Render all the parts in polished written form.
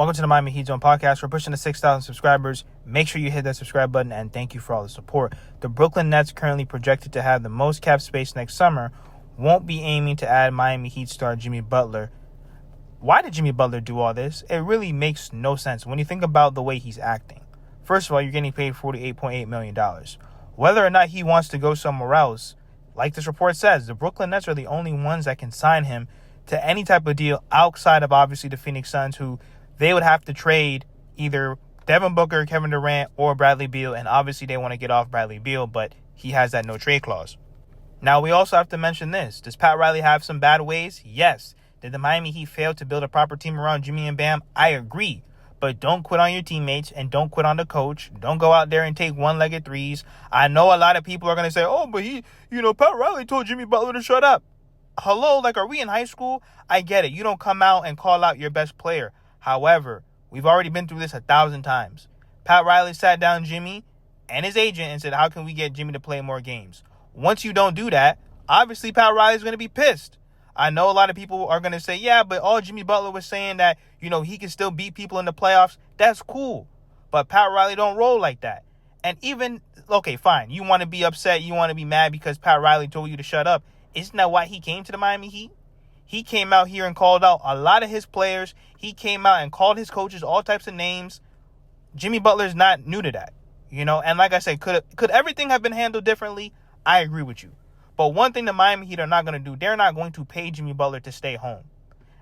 Welcome to the Miami Heat Zone podcast. We're pushing to 6,000 subscribers. Make sure you hit that subscribe button, and thank you for all the support. The Brooklyn Nets, currently projected to have the most cap space next summer, won't be aiming to add Miami Heat star Jimmy Butler. Why did Jimmy Butler do all this? It really makes no sense when you think about the way he's acting. First of all, you're getting paid $48.8 million. Whether or not he wants to go somewhere else, like this report says, the Brooklyn Nets are the only ones that can sign him to any type of deal outside of, obviously, the Phoenix Suns, who they would have to trade either Devin Booker, Kevin Durant, or Bradley Beal. And obviously they want to get off Bradley Beal, but he has that no trade clause. Now, we also have to mention this. Does Pat Riley have some bad ways? Yes. Did the Miami Heat fail to build a proper team around Jimmy and Bam? I agree. But don't quit on your teammates and don't quit on the coach. Don't go out there and take one-legged threes. I know a lot of people are going to say, oh, but Pat Riley told Jimmy Butler to shut up. Hello, are we in high school? I get it. You don't come out and call out your best player. However, we've already been through this 1,000 times. Pat Riley sat down Jimmy and his agent and said, how can we get Jimmy to play more games? Once you don't do that, obviously Pat Riley's going to be pissed. I know a lot of people are going to say, yeah, but all Jimmy Butler was saying that, he can still beat people in the playoffs. That's cool. But Pat Riley don't roll like that. And even, okay, fine. You want to be upset. You want to be mad because Pat Riley told you to shut up. Isn't that why he came to the Miami Heat? He came out here and called out a lot of his players. He came out and called his coaches all types of names. Jimmy Butler's not new to that, And like I said, could everything have been handled differently? I agree with you. But one thing the Miami Heat are not going to do, they're not going to pay Jimmy Butler to stay home.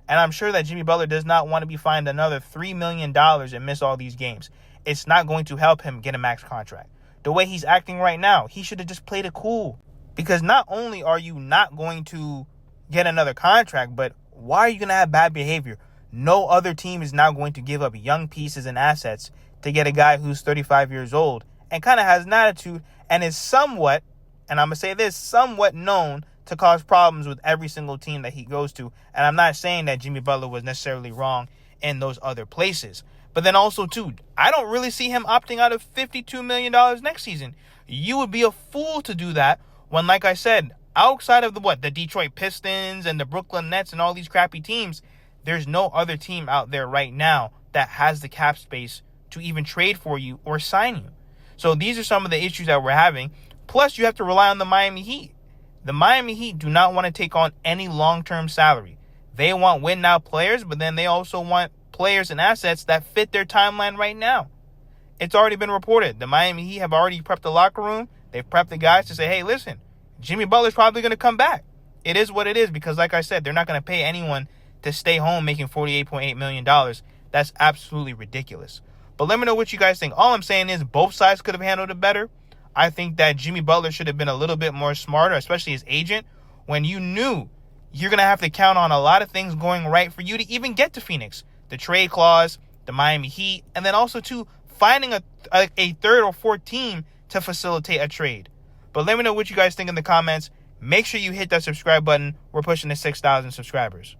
And I'm sure that Jimmy Butler does not want to be fined another $3 million and miss all these games. It's not going to help him get a max contract. The way he's acting right now, he should have just played it cool. Because not only are you not going to get another contract, but why are you going to have bad behavior? No other team is now going to give up young pieces and assets to get a guy who's 35 years old and kind of has an attitude and is somewhat, and I'm going to say this, somewhat known to cause problems with every single team that he goes to. And I'm not saying that Jimmy Butler was necessarily wrong in those other places. But then also, too, I don't really see him opting out of $52 million next season. You would be a fool to do that when, like I said, outside of the Detroit Pistons and the Brooklyn Nets and all these crappy teams, there's no other team out there right now that has the cap space to even trade for you or sign you. So these are some of the issues that we're having. Plus, you have to rely on the Miami Heat. The Miami Heat do not want to take on any long-term salary. They want win-now players, but then they also want players and assets that fit their timeline right now. It's already been reported. The Miami Heat have already prepped the locker room. They've prepped the guys to say, hey, listen, Jimmy Butler's probably going to come back. It is what it is because, like I said, they're not going to pay anyone to stay home making $48.8 million. That's absolutely ridiculous. But let me know what you guys think. All I'm saying is both sides could have handled it better. I think that Jimmy Butler should have been a little bit more smarter, especially his agent, when you knew you're going to have to count on a lot of things going right for you to even get to Phoenix. The trade clause, the Miami Heat, and then also, too, finding a third or fourth team to facilitate a trade. But let me know what you guys think in the comments. Make sure you hit that subscribe button. We're pushing to 6,000 subscribers.